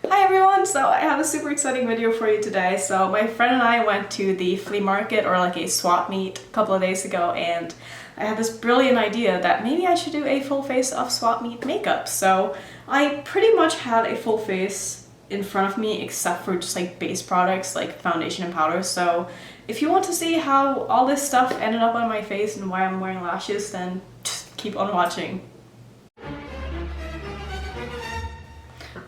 Hi everyone! So I have a super exciting video for you today. So my friend and I went to the flea market, or like a swap meet, a couple of days ago, and I had this brilliant idea that maybe I should do a full face of swap meet makeup. So I pretty much had a full face in front of me except for just like base products like foundation and powder. So if you want to see how all this stuff ended up on my face and why I'm wearing lashes, then just keep on watching.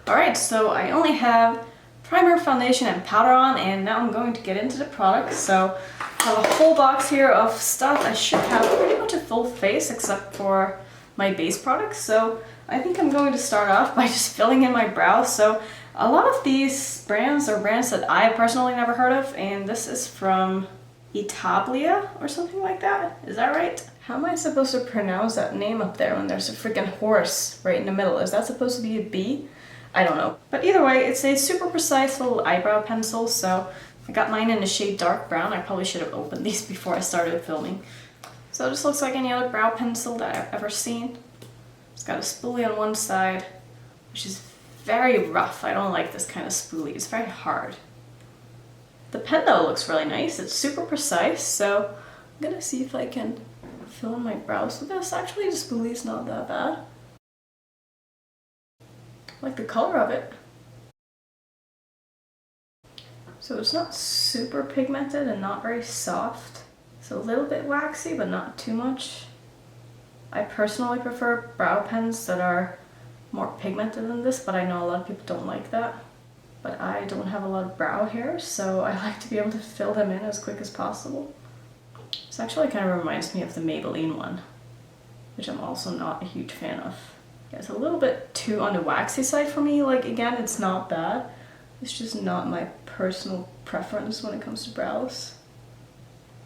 Alright, so I only have primer, foundation, and powder on, and now I'm going to get into the products. So I have a whole box here of stuff. I should have pretty much a full face except for my base products. So I think I'm going to start off by just filling in my brows. So a lot of these brands are brands that I personally never heard of, and this is from Itablia or something like that. Is that right? How am I supposed to pronounce that name up there when there's a freaking horse right in the middle? Is that supposed to be a B? I don't know. But either way, it's a super precise little eyebrow pencil, so I got mine in the shade dark brown. I probably should have opened these before I started filming. So this looks like any other brow pencil that I've ever seen. It's got a spoolie on one side, which is very rough. I don't like this kind of spoolie. It's very hard. The pen though looks really nice. It's super precise, so I'm gonna see if I can fill in my brows with this. Actually, the spoolie's not that bad. I like the color of it. So it's not super pigmented and not very soft. It's a little bit waxy, but not too much. I personally prefer brow pens that are more pigmented than this, but I know a lot of people don't like that. But I don't have a lot of brow hair, so I like to be able to fill them in as quick as possible. This actually kind of reminds me of the Maybelline one, which I'm also not a huge fan of. Yeah, it's a little bit too on the waxy side for me. Like, again, it's not bad. It's just not my personal preference when it comes to brows.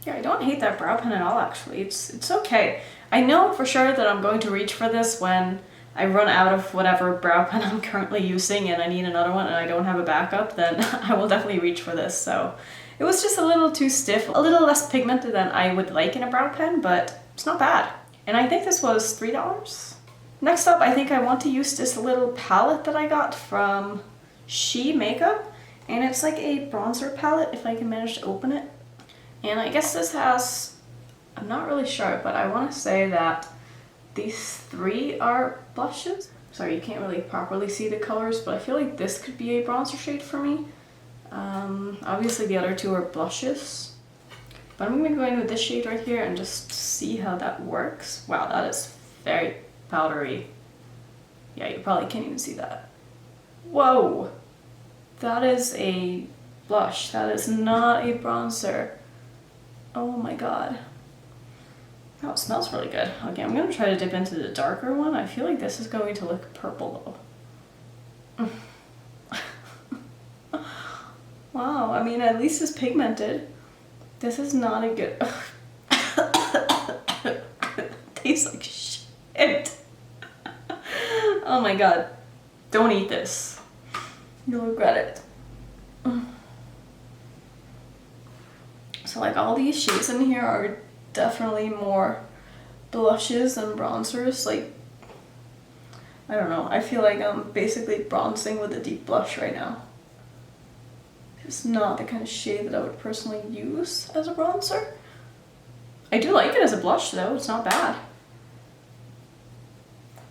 Yeah, I don't hate that brow pen at all, actually. It's okay. I know for sure that I'm going to reach for this when I run out of whatever brow pen I'm currently using and I need another one and I don't have a backup, then I will definitely reach for this. So it was just a little too stiff, a little less pigmented than I would like in a brow pen, but it's not bad. And I think this was $3. Next up, I think I want to use this little palette that I got from She Makeup, and it's like a bronzer palette if I can manage to open it. And I guess this has, I'm not really sure, but I want to say that these three are blushes. Sorry, you can't really properly see the colors, but I feel like this could be a bronzer shade for me. Obviously the other two are blushes, but I'm going to go in with this shade right here and just see how that works. Wow, that is very powdery. Yeah, you probably can't even see that. Whoa! That is a blush. That is not a bronzer. Oh my god. Oh, it smells really good. Okay, I'm gonna try to dip into the darker one. I feel like this is going to look purple though. Wow, I mean, at least it's pigmented. This is not a good... It tastes like shit. Oh my god. Don't eat this. You'll regret it. So like all these shades in here are definitely more blushes than bronzers. Like, I don't know. I feel like I'm basically bronzing with a deep blush right now. It's not the kind of shade that I would personally use as a bronzer. I do like it as a blush though. It's not bad.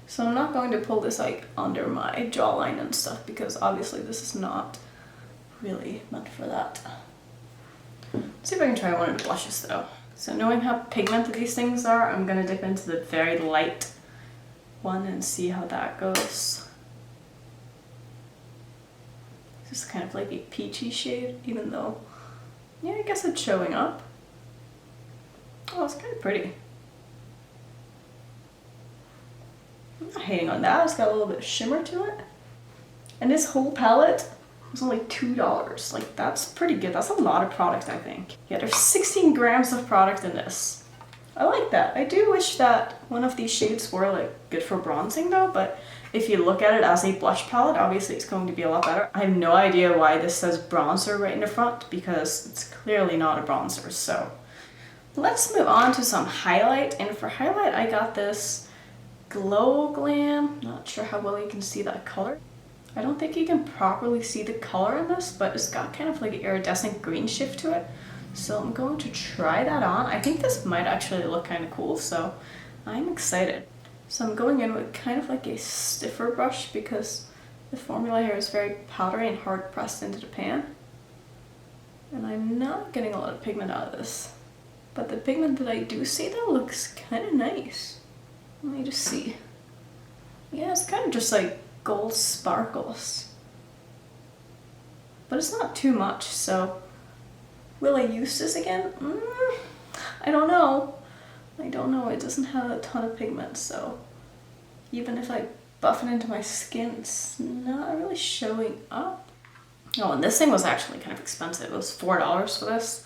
So I'm not going to pull this like under my jawline and stuff because obviously this is not really meant for that. Let's see if I can try one of the blushes though. So knowing how pigmented these things are, I'm gonna dip into the very light one and see how that goes. Just kind of like a peachy shade, even though, yeah, I guess it's showing up. Oh, it's kind of pretty. I'm not hating on that. It's got a little bit of shimmer to it. And this whole palette was only $2. Like, that's pretty good. That's a lot of product, I think. Yeah, there's 16 grams of product in this. I like that. I do wish that one of these shades were like good for bronzing though, but if you look at it as a blush palette, obviously it's going to be a lot better. I have no idea why this says bronzer right in the front because it's clearly not a bronzer. So let's move on to some highlight. And for highlight, I got this Glow Glam. Not sure how well you can see that color. I don't think you can properly see the color in this, but it's got kind of like an iridescent green shift to it. So I'm going to try that on. I think this might actually look kind of cool, so I'm excited. So I'm going in with kind of like a stiffer brush because the formula here is very powdery and hard pressed into the pan. And I'm not getting a lot of pigment out of this. But the pigment that I do see though looks kind of nice. Let me just see. Yeah, it's kind of just like gold sparkles. But it's not too much, so will I use this again? I don't know. I don't know. It doesn't have a ton of pigment, so even if I buff it into my skin, it's not really showing up. Oh, and this thing was actually kind of expensive. It was $4 for this.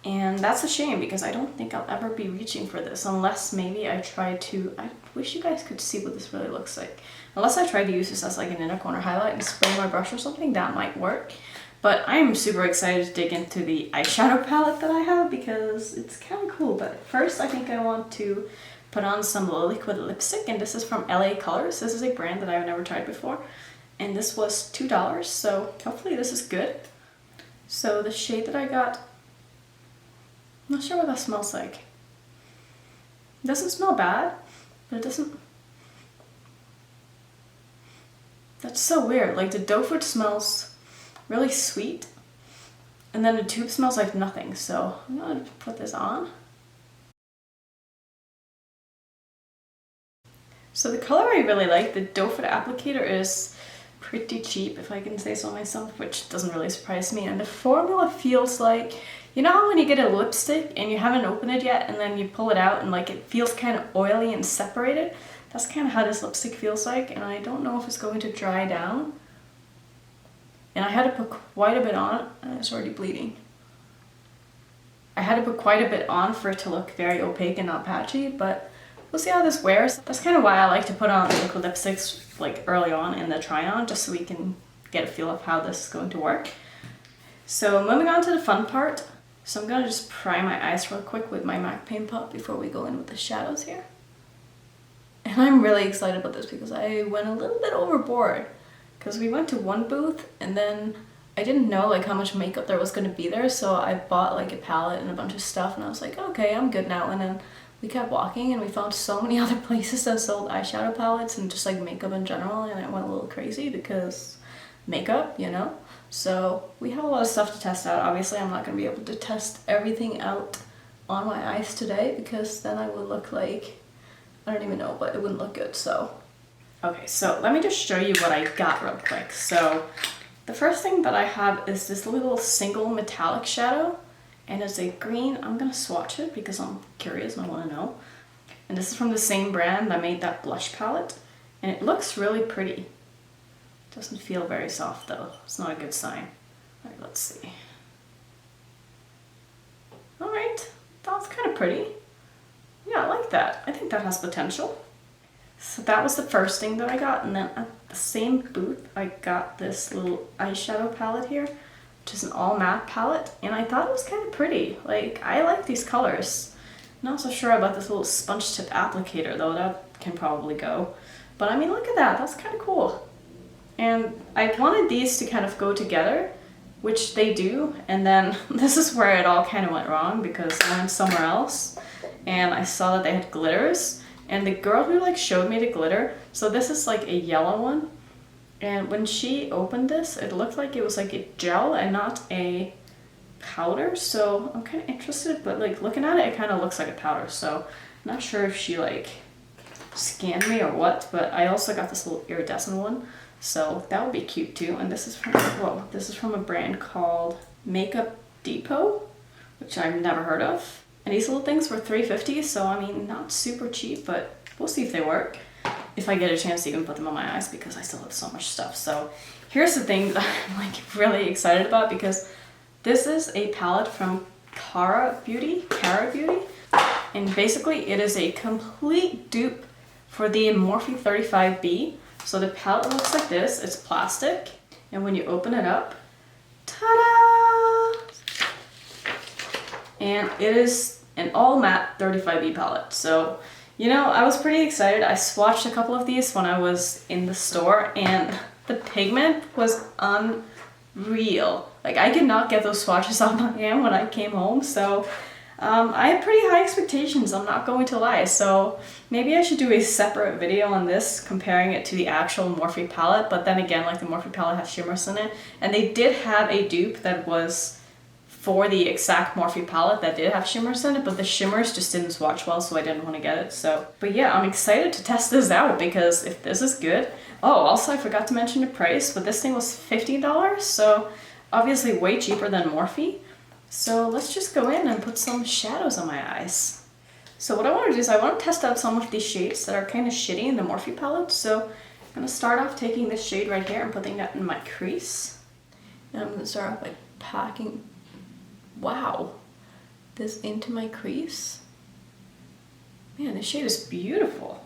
And that's a shame because I don't think I'll ever be reaching for this unless maybe I try to, I wish you guys could see what this really looks like. Unless I try to use this as like an inner corner highlight and spray my brush or something, that might work. But I'm super excited to dig into the eyeshadow palette that I have because it's kind of cool. But first I think I want to put on some liquid lipstick, and this is from LA Colors. This is a brand that I've never tried before. And this was $2, so hopefully this is good. So the shade that I got, I'm not sure what that smells like. It doesn't smell bad, but it doesn't... That's so weird. Like the doe foot smells really sweet, and then the tube smells like nothing. So I'm gonna put this on. So the color I really like, the doe foot applicator, is pretty cheap, if I can say so myself, which doesn't really surprise me. And the formula feels like, you know how when you get a lipstick and you haven't opened it yet and then you pull it out and like it feels kind of oily and separated? That's kind of how this lipstick feels like, and I don't know if it's going to dry down. And I had to put quite a bit on, and it's already bleeding. I had to put quite a bit on for it to look very opaque and not patchy, but we'll see how this wears. That's kind of why I like to put on liquid lipsticks like early on in the try on, just so we can get a feel of how this is going to work. So moving on to the fun part. So I'm gonna just prime my eyes real quick with my MAC Paint Pot before we go in with the shadows here. And I'm really excited about this because I went a little bit overboard. Because we went to one booth and then I didn't know like how much makeup there was going to be there, so I bought like a palette and a bunch of stuff and I was like, okay, I'm good now. And then we kept walking and we found so many other places that sold eyeshadow palettes and just like makeup in general, and I went a little crazy because makeup, you know? So we have a lot of stuff to test out. Obviously I'm not going to be able to test everything out on my eyes today because then I would look like, I don't even know, but it wouldn't look good, so. Okay, so let me just show you what I got real quick. So the first thing that I have is this little single metallic shadow, and it's a green. I'm gonna swatch it because I'm curious and I wanna know. And this is from the same brand that made that blush palette, and it looks really pretty. It doesn't feel very soft though. It's not a good sign. All right, let's see. All right, that's kind of pretty. Yeah, I like that. I think that has potential. So that was the first thing that I got, and then at the same booth I got this little eyeshadow palette here, which is an all matte palette, and I thought it was kind of pretty. Like, I like these colors. Not so sure about this little sponge tip applicator though, that can probably go. But I mean, look at that, that's kind of cool. And I wanted these to kind of go together, which they do, and then this is where it all kind of went wrong because I went somewhere else and I saw that they had glitters. And the girl who like showed me the glitter, so this is like a yellow one, and when she opened this, it looked like it was like a gel and not a powder, so I'm kind of interested, but like looking at it, it kind of looks like a powder, so I'm not sure if she like scanned me or what, but I also got this little iridescent one, so that would be cute too. And this is from, whoa, this is from a brand called Makeup Depot, which I've never heard of. And these little things were $3.50, so I mean, not super cheap, but we'll see if they work. If I get a chance to even put them on my eyes, because I still have so much stuff. So here's the thing that I'm like really excited about, because this is a palette from Cara Beauty, and basically it is a complete dupe for the Morphe 35B. So the palette looks like this, it's plastic, and when you open it up, ta-da! And it is an all matte 35B palette. So You know, I was pretty excited. I swatched a couple of these when I was in the store and the pigment was unreal. Like, I could not get those swatches off my hand when I came home, so I have pretty high expectations, I'm not going to lie. So maybe I should do a separate video on this, comparing it to the actual Morphe palette, but then again, like the Morphe palette has shimmers in it, and they did have a dupe that was for the exact Morphe palette that did have shimmers in it, but the shimmers just didn't swatch well, so I didn't want to get it. So, but yeah, I'm excited to test this out because if this is good. Oh, also I forgot to mention the price, but this thing was $50, so obviously way cheaper than Morphe. So let's just go in and put some shadows on my eyes. So what I want to do is I want to test out some of these shades that are kind of shitty in the Morphe palette. So I'm going to start off taking this shade right here and putting that in my crease. And I'm going to start off by packing, wow, this into my crease. Man, this shade is beautiful.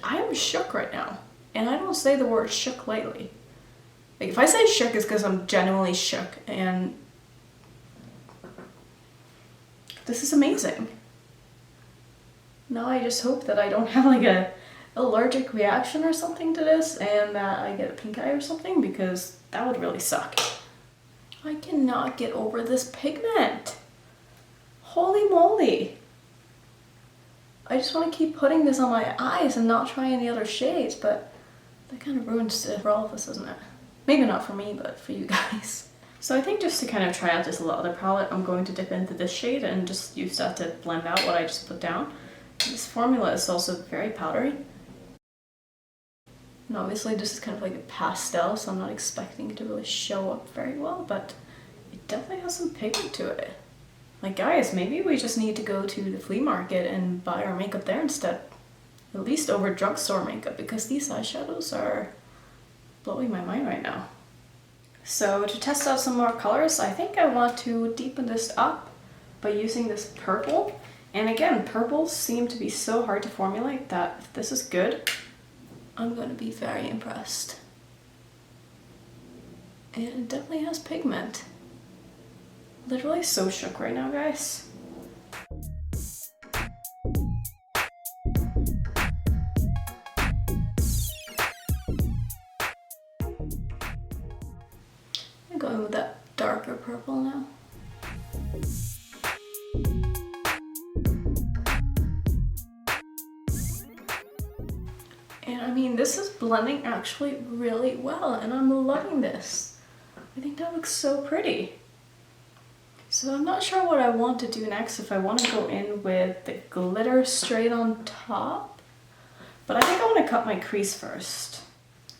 I am shook right now, and I don't say the word shook lightly. Like, if I say shook, it's because I'm genuinely shook, and this is amazing. Now I just hope that I don't have like a allergic reaction or something to this and that I get a pink eye or something, because that would really suck. I cannot get over this pigment. Holy moly. I just want to keep putting this on my eyes and not try any other shades, but that kind of ruins it for all of us, doesn't it? Maybe not for me, but for you guys. So I think just to kind of try out this other palette, I'm going to dip into this shade and just use that to blend out what I just put down. This formula is also very powdery. And obviously this is kind of like a pastel, so I'm not expecting it to really show up very well, but it definitely has some pigment to it. Like, guys, maybe we just need to go to the flea market and buy our makeup there instead. At least over drugstore makeup, because these eyeshadows are blowing my mind right now. So to test out some more colors, I think I want to deepen this up by using this purple. And again, purples seem to be so hard to formulate that if this is good, I'm going to be very impressed. And it definitely has pigment. Literally so shook right now, guys. I'm going with that darker purple now. And I mean, this is blending actually really well, and I'm loving this. I think that looks so pretty. So I'm not sure what I want to do next, if I want to go in with the glitter straight on top, but I think I want to cut my crease first.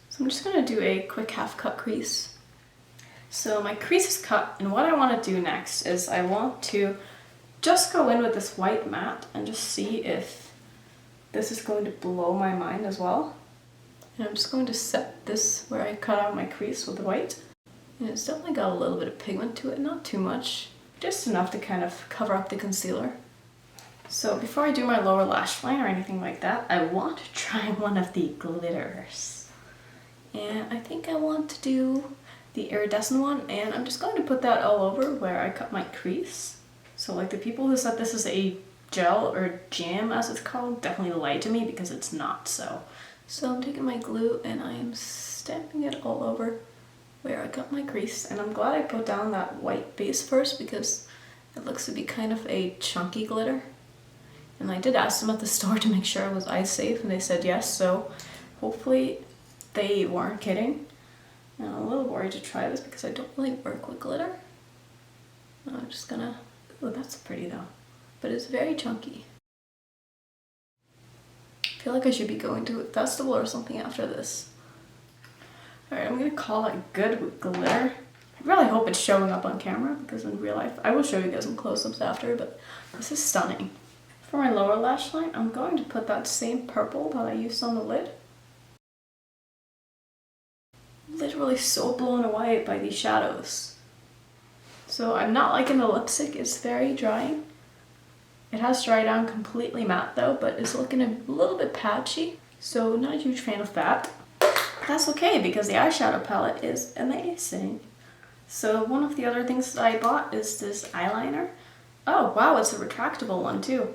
So I'm just going to do a quick half cut crease. So my crease is cut, and what I want to do next is I want to just go in with this white matte and just see if this is going to blow my mind as well. And I'm just going to set this where I cut out my crease with the white. And it's definitely got a little bit of pigment to it, not too much. Just enough to kind of cover up the concealer. So before I do my lower lash line or anything like that, I want to try one of the glitters. And I think I want to do the iridescent one, and I'm just going to put that all over where I cut my crease. So like the people who said this is a gel or jam as it's called definitely lied to me, because it's not so. So I'm taking my glue and I am stamping it all over where I cut my crease, and I'm glad I put down that white base first because it looks to be kind of a chunky glitter. And I did ask them at the store to make sure it was eye safe, and they said yes, so hopefully they weren't kidding. And I'm a little worried to try this because I don't really work with glitter. I'm just gonna, oh, that's pretty though, but it's very chunky. I feel like I should be going to a festival or something after this. Alright, I'm gonna call it good with glitter. I really hope it's showing up on camera, because in real life, I will show you guys some close-ups after, but this is stunning. For my lower lash line, I'm going to put that same purple that I used on the lid. Literally so blown away by these shadows. So I'm not liking the lipstick, it's very drying. It has dried down completely matte though, but it's looking a little bit patchy, so not a huge fan of that. that's okay because the eyeshadow palette is amazing. So one of the other things that I bought is this eyeliner. Oh wow, it's a retractable one too.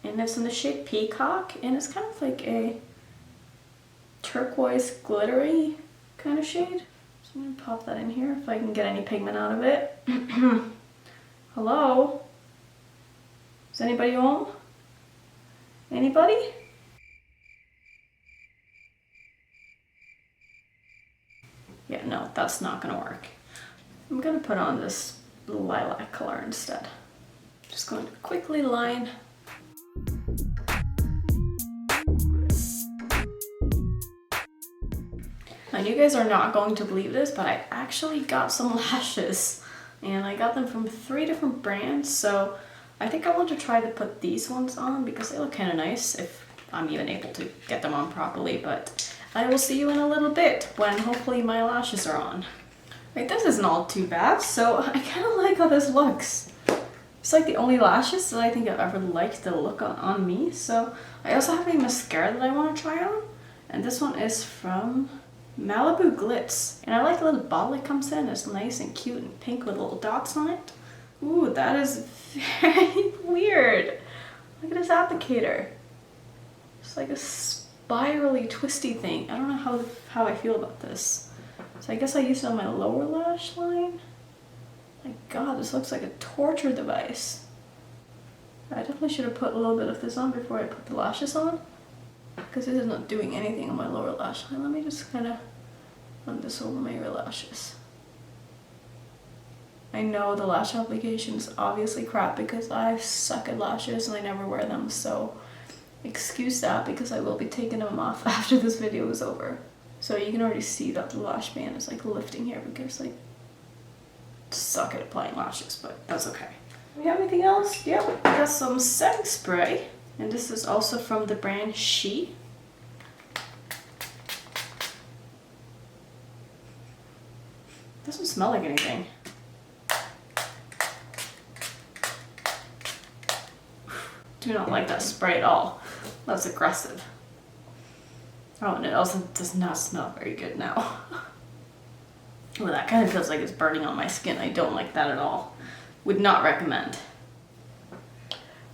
And it's in the shade Peacock, and it's kind of like a turquoise glittery kind of shade. So I'm gonna pop that in here if I can get any pigment out of it. Hello? Is anybody home? Anybody? Yeah, no, that's not gonna work. I'm gonna put on this lilac color instead. Just going to quickly line. And you guys are not going to believe this, but I actually got some lashes. And I got them from 3 different brands, so I think I want to try to put these ones on because they look kind of nice if I'm even able to get them on properly, but I will see you in a little bit when hopefully my lashes are on. Right, this isn't all too bad, so I kind of like how this looks. It's like the only lashes that I think I've ever liked the look on me. So I also have a mascara that I want to try on, and this one is from Malibu Glitz. And I like the little bottle it comes in. It's nice and cute and pink with little dots on it. Ooh, that is very weird. Look at this applicator. It's like a spirally twisty thing. I don't know how I feel about this. So I guess I used it on my lower lash line. My god, this looks like a torture device. I definitely should have put a little bit of this on before I put the lashes on, because this is not doing anything on my lower lash line. Let me just kind of run this over my eyelashes. I know the lash application is obviously crap because I suck at lashes and I never wear them, so excuse that because I will be taking them off after this video is over. So you can already see that the lash band is like lifting here because I suck at applying lashes, but that's okay. Do we have anything else? Yeah, we got some setting spray, and this is also from the brand She. Doesn't smell like anything. Do not like that spray at all. That's aggressive. Oh, and it also does not smell very good now. Well, that kind of feels like it's burning on my skin. I don't like that at all. Would not recommend.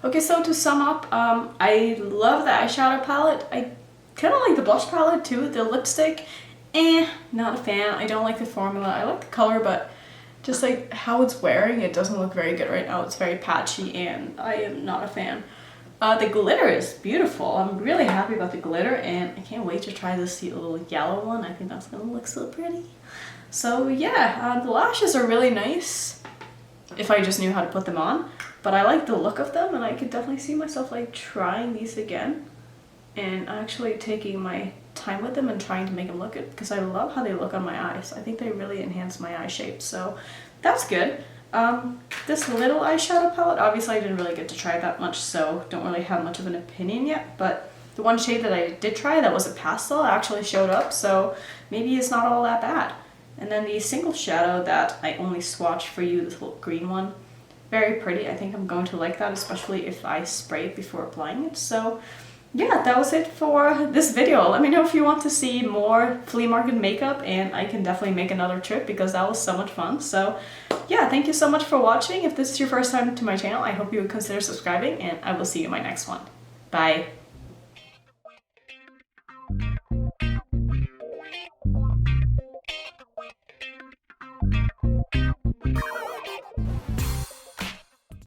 Okay, so to sum up, I love the eyeshadow palette. I kind of like the blush palette too. The lipstick, not a fan. I don't like the formula. I like the color, but just like how it's wearing, it doesn't look very good right now. It's very patchy and I am not a fan. The glitter is beautiful. I'm really happy about the glitter and I can't wait to try this little yellow one. I think that's gonna look so pretty. So yeah, the lashes are really nice if I just knew how to put them on, but I like the look of them and I could definitely see myself like trying these again and actually taking my time with them and trying to make them look good because I love how they look on my eyes. I think they really enhance my eye shape, so that's good. This little eyeshadow palette, obviously I didn't really get to try that much, so don't really have much of an opinion yet, but the one shade that I did try that was a pastel actually showed up, so maybe it's not all that bad. And then the single shadow that I only swatched for you, this little green one, very pretty. I think I'm going to like that, especially if I spray it before applying it. So yeah, that was it for this video. Let me know if you want to see more flea market makeup, and I can definitely make another trip because that was so much fun. So yeah, thank you so much for watching. If this is your first time to my channel, I hope you would consider subscribing, and I will see you in my next one. Bye.